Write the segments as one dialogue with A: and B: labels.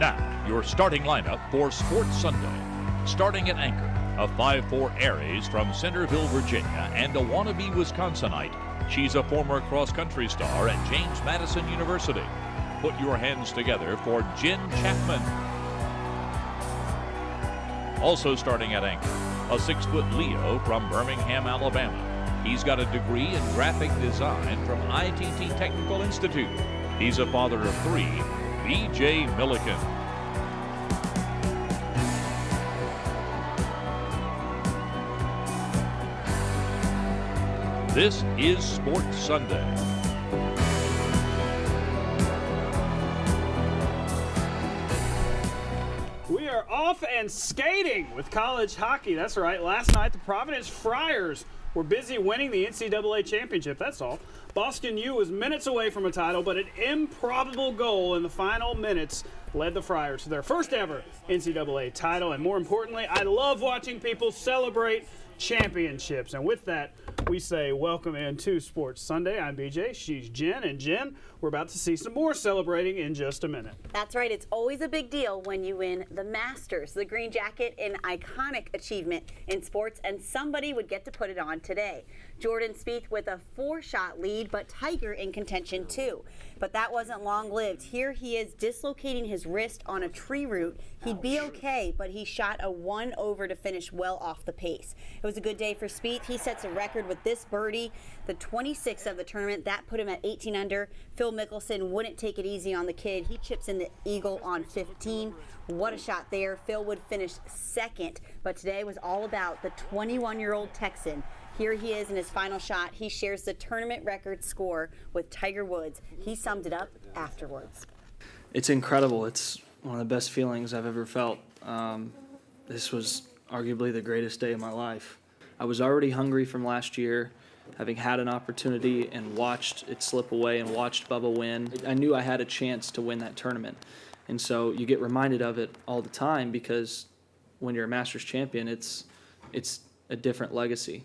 A: Now, your starting lineup for Sports Sunday. Starting at anchor, a 5'4" Aries from Centerville, Virginia, and a wannabe Wisconsinite. She's a former cross-country star at James Madison University. Put your hands together for Jenn Chapman. Also starting at anchor, a 6-foot Leo from Birmingham, Alabama. He's got a degree in graphic design from ITT Technical Institute. He's a father of 3, B.J. Millican. This is Sports Sunday.
B: We are off and skating with college hockey. That's right. Last night, the Providence Friars were busy winning the NCAA championship. That's all. Boston U was minutes away from a title, but an improbable goal in the final minutes led the Friars to their first ever NCAA title. And more importantly, I love watching people celebrate championships. And with that, we say welcome into Sports Sunday. I'm BJ, she's Jen, and Jen, we're about to see some more celebrating in just a minute.
C: That's right. It's always a big deal when you win the Masters. The green jacket, an iconic achievement in sports, and somebody would get to put it on today. Jordan Spieth with a 4-shot lead, but Tiger in contention too. But that wasn't long-lived. Here he is dislocating his wrist on a tree root. He'd be okay, but he shot a 1-over to finish well off the pace. It was a good day for Spieth. He sets a record with this birdie, the 26th of the tournament. That put him at 18 under. Phil Mickelson wouldn't take it easy on the kid. He chips in the eagle on 15. What a shot there. Phil would finish second, but today was all about the 21-year-old Texan. Here he is in his final shot. He shares the tournament record score with Tiger Woods. He summed it up afterwards.
D: It's incredible. It's one of the best feelings I've ever felt. This was arguably the greatest day of my life. I was already hungry from last year, having had an opportunity and watched it slip away and watched Bubba win. I knew I had a chance to win that tournament. And so you get reminded of it all the time because when you're a Masters champion, it's a different legacy.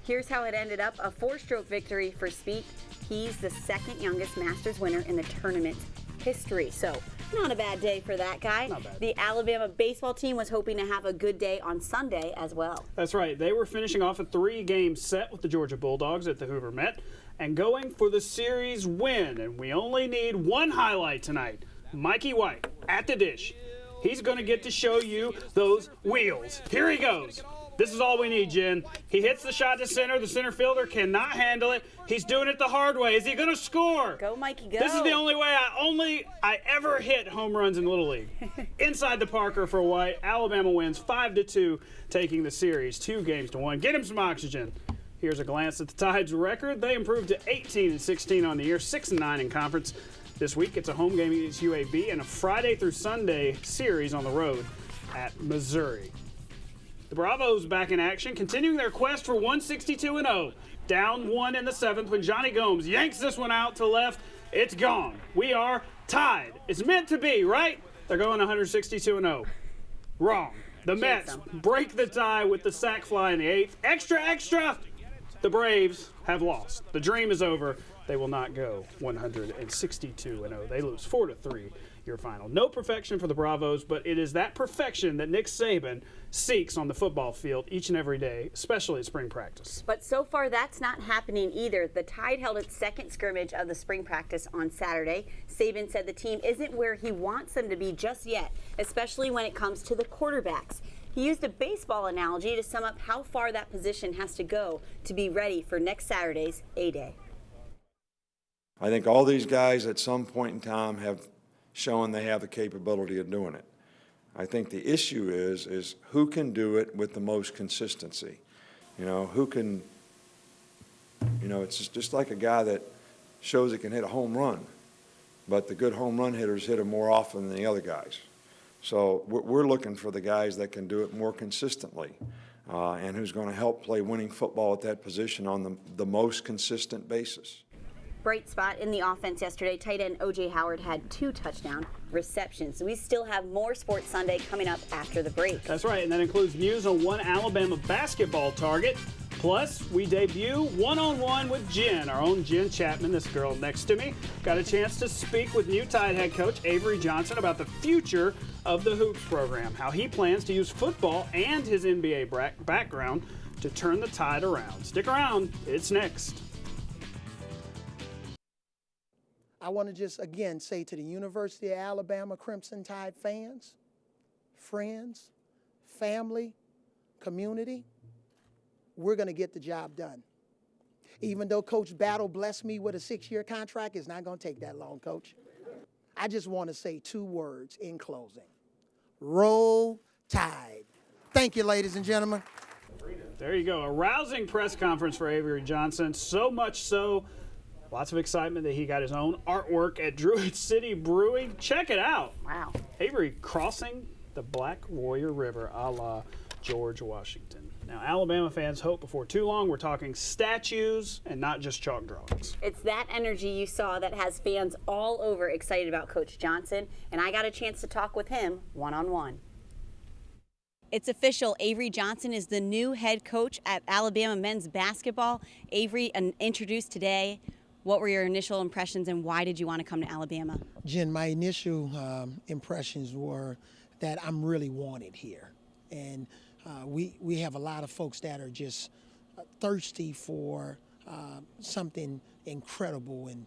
C: Here's how it ended up, a 4-stroke victory for Spieth. He's the second youngest Masters winner in the tournament history. So not a bad day for that guy.
B: Not bad.
C: The Alabama baseball team was hoping to have a good day on Sunday as well.
B: That's right. They were finishing off a 3-game set with the Georgia Bulldogs at the Hoover Met and going for the series win. And we only need one highlight tonight. Mikey White at the dish. He's going to get to show you those wheels. Here he goes. This is all we need, Jen. He hits the shot to center. The center fielder cannot handle it. He's doing it the hard way. Is he going to score?
C: Go, Mikey, go.
B: This is the only way I ever hit home runs in Little League. Inside the Parker for White. Alabama wins 5-2, taking the series 2-1. Get him some oxygen. Here's a glance at the Tide's record. They improved to 18-16 on the year, 6-9 in conference. This week, it's a home game against UAB and a Friday through Sunday series on the road at Missouri. The Bravos back in action, continuing their quest for 162-0. Down 1 in the 7th when Johnny Gomes yanks this one out to left. It's gone. We are tied. It's meant to be, right? They're going 162-0. Wrong. The Mets break the tie with the sac fly in the 8th. Extra, extra! The Braves have lost. The dream is over. They will not go 162-0. They lose 4-3 your final. No perfection for the Bravos, but it is that perfection that Nick Saban seeks on the football field each and every day, especially at spring practice.
C: But so far, that's not happening either. The Tide held its second scrimmage of the spring practice on Saturday. Saban said the team isn't where he wants them to be just yet, especially when it comes to the quarterbacks. He used a baseball analogy to sum up how far that position has to go to be ready for next Saturday's A-Day.
E: I think all these guys at some point in time have shown they have the capability of doing it. I think the issue is who can do it with the most consistency. You know, who can, you know, it's just like a guy that shows he can hit a home run, but the good home run hitters hit it more often than the other guys. So we're looking for the guys that can do it more consistently and who's going to help play winning football at that position on the most consistent basis.
C: Bright spot in the offense yesterday. Tight end O.J. Howard had 2 touchdown receptions. We still have more Sports Sunday coming up after the break.
B: That's right, and that includes news on one Alabama basketball target. Plus, we debut one-on-one with Jen, our own Jenn Chapman, this girl next to me. Got a chance to speak with new Tide head coach Avery Johnson about the future of the Hoops program, how he plans to use football and his NBA background to turn the Tide around. Stick around, it's next.
F: I want to just again say to the University of Alabama Crimson Tide fans, friends, family, community, we're going to get the job done. Even though Coach Battle blessed me with a 6-year contract, it's not going to take that long, Coach. I just want to say 2 words in closing. Roll Tide. Thank you, ladies and gentlemen.
B: There you go. A rousing press conference for Avery Johnson. So much so, lots of excitement that he got his own artwork at Druid City Brewing. Check it out.
C: Wow.
B: Avery crossing the Black Warrior River a la George Washington. Now, Alabama fans hope before too long we're talking statues and not just chalk drawings.
C: It's that energy you saw that has fans all over excited about Coach Johnson, and I got a chance to talk with him one-on-one. It's official. Avery Johnson is the new head coach at Alabama men's basketball. Avery, introduced today. What were your initial impressions and why did you want to come to Alabama?
F: Jen, my initial impressions were that I'm really wanted here. And we have a lot of folks that are just thirsty for something incredible and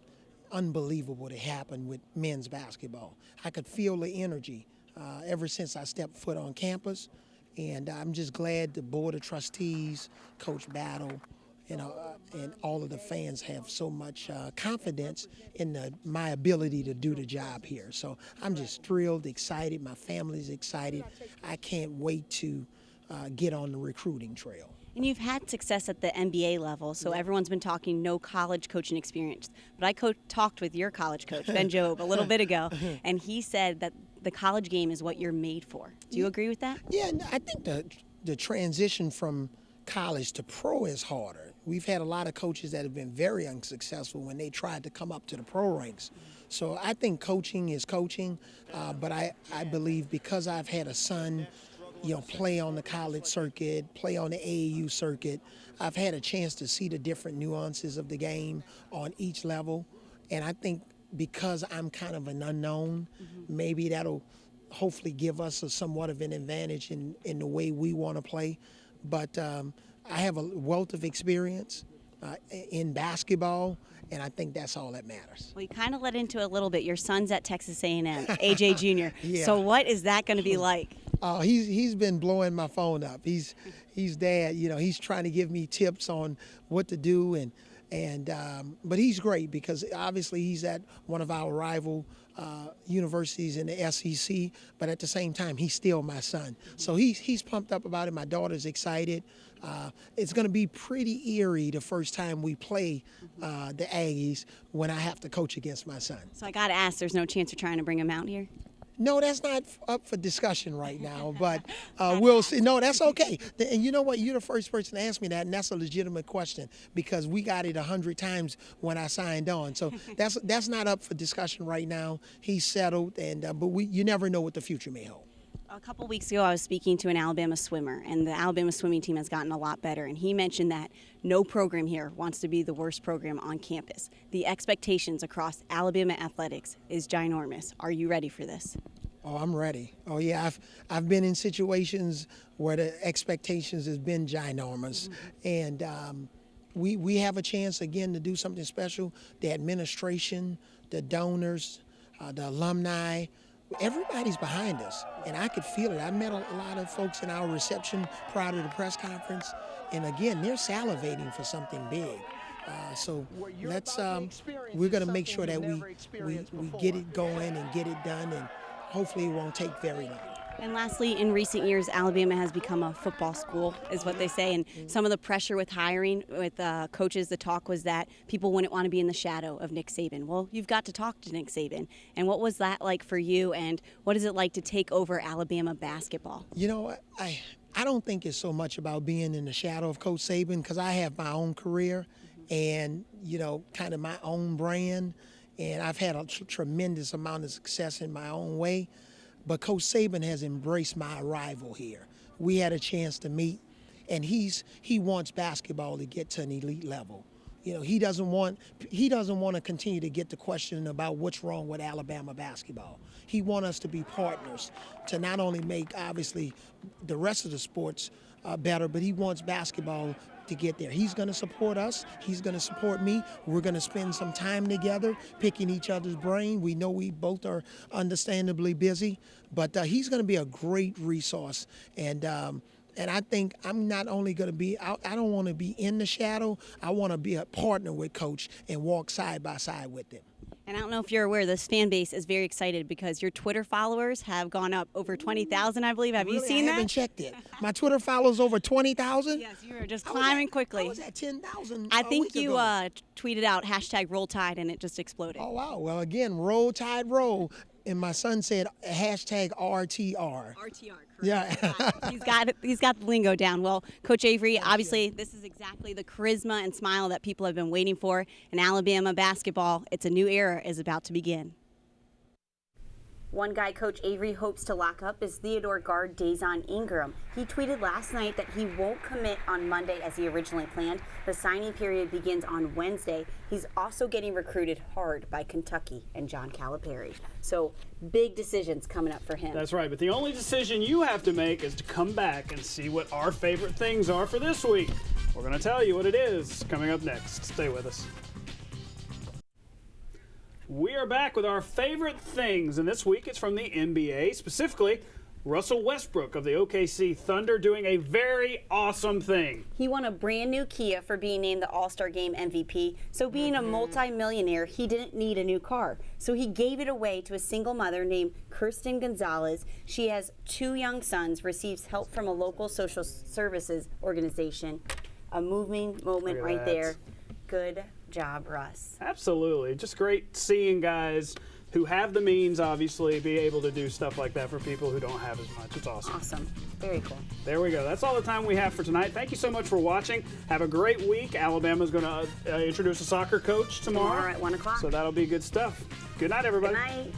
F: unbelievable to happen with men's basketball. I could feel the energy ever since I stepped foot on campus, and I'm just glad the Board of Trustees, Coach Battle, and all of the fans have so much confidence in my ability to do the job here. So I'm just thrilled, excited. My family's excited. I can't wait to get on the recruiting trail.
C: And you've had success at the NBA level, so everyone's been talking no college coaching experience. But I talked with your college coach, Ben Jobe, a little bit ago, and he said that the college game is what you're made for. Do you agree with that?
F: Yeah, I think the transition from college to pro is harder. We've had a lot of coaches that have been very unsuccessful when they tried to come up to the pro ranks. So I think coaching is coaching, but I believe because I've had a son play on the college circuit, play on the AAU circuit, I've had a chance to see the different nuances of the game on each level. And I think because I'm kind of an unknown, maybe that'll hopefully give us somewhat of an advantage in the way we want to play. But I have a wealth of experience in basketball, and I think that's all that matters.
C: Well, you kind of led into it a little bit. Your son's at Texas A&M, AJ Jr.
F: Yeah.
C: So what is that going to be like?
F: He's been blowing my phone up. He's dad. He's trying to give me tips on what to do, but he's great because obviously he's at one of our rival universities in the SEC. But at the same time, he's still my son. So he's pumped up about it. My daughter's excited. It's going to be pretty eerie the first time we play the Aggies when I have to coach against my son.
C: So I got to ask, there's no chance you're trying to bring him out here?
F: No, that's not up for discussion right now, but we'll see. No, that's okay. And you know what? You're the first person to ask me that, and that's a legitimate question because we got it 100 times when I signed on. So that's not up for discussion right now. He's settled, but you never know what the future may hold.
C: A couple weeks ago, I was speaking to an Alabama swimmer, and the Alabama swimming team has gotten a lot better. And he mentioned that no program here wants to be the worst program on campus. The expectations across Alabama athletics is ginormous. Are you ready for this?
F: Oh, I'm ready. Oh, yeah, I've been in situations where the expectations has been ginormous, and we have a chance again to do something special. The administration, the donors, the alumni. Everybody's behind us, and I could feel it. I met a lot of folks in our reception prior to the press conference, and again, they're salivating for something big. So let's we're going to make sure that we get it going and get it done, and hopefully it won't take very long.
C: And lastly, in recent years, Alabama has become a football school, is what they say. And some of the pressure with hiring, with coaches, the talk was that people wouldn't want to be in the shadow of Nick Saban. Well, you've got to talk to Nick Saban. And what was that like for you? And what is it like to take over Alabama basketball?
F: I don't think it's so much about being in the shadow of Coach Saban because I have my own career and, kind of my own brand. And I've had a tremendous amount of success in my own way. But Coach Saban has embraced my arrival here. We had a chance to meet. and he wants basketball to get to an elite level. You know, he doesn't want to continue to get the question about what's wrong with Alabama basketball. He wants us to be partners to not only make, obviously, the rest of the sports better, but he wants basketball to get there. He's going to support us. He's going to support me. We're going to spend some time together picking each other's brain. We know we both are understandably busy, but he's going to be a great resource. And I think I'm not only going to be, I don't want to be in the shadow. I want to be a partner with Coach and walk side by side with him.
G: And I don't know if you're aware, this fan base is very excited because your Twitter followers have gone up over 20,000, I believe. Have you seen that?
F: I haven't checked it. My Twitter followers over 20,000?
G: Yes, you are just climbing quickly.
F: I was at 10,000
G: I think you
F: tweeted
G: tweeted out hashtag Roll Tide and it just exploded.
F: Oh, wow. Well, again, Roll Tide Roll. And my son said hashtag RTR.
G: RTR, correct.
F: Yeah.
G: He's got the lingo down. Well, Coach Avery, obviously this is exactly the charisma and smile that people have been waiting for in Alabama basketball. It's a new era is about to begin.
C: One guy Coach Avery hopes to lock up is Theodore guard Dazon Ingram. He tweeted last night that he won't commit on Monday as he originally planned. The signing period begins on Wednesday. He's also getting recruited hard by Kentucky and John Calipari. So big decisions coming up for him.
B: That's right, but the only decision you have to make is to come back and see what our favorite things are for this week. We're going to tell you what it is coming up next. Stay with us. We are back with our favorite things, and this week it's from the NBA, specifically Russell Westbrook of the OKC Thunder doing a very awesome thing.
C: He won a brand new Kia for being named the All-Star Game MVP, so being a multi-millionaire, he didn't need a new car. So he gave it away to a single mother named Kirsten Gonzalez. She has 2 young sons, receives help from a local social services organization. A moving moment right there. Good job, Russ.
B: Absolutely. Just great seeing guys who have the means, obviously, be able to do stuff like that for people who don't have as much. It's awesome.
C: Awesome. Very cool.
B: There we go. That's all the time we have for tonight. Thank you so much for watching. Have a great week. Alabama's going to introduce a soccer coach tomorrow.
C: Tomorrow at 1 o'clock.
B: So that'll be good stuff. Good night, everybody.
C: Good night.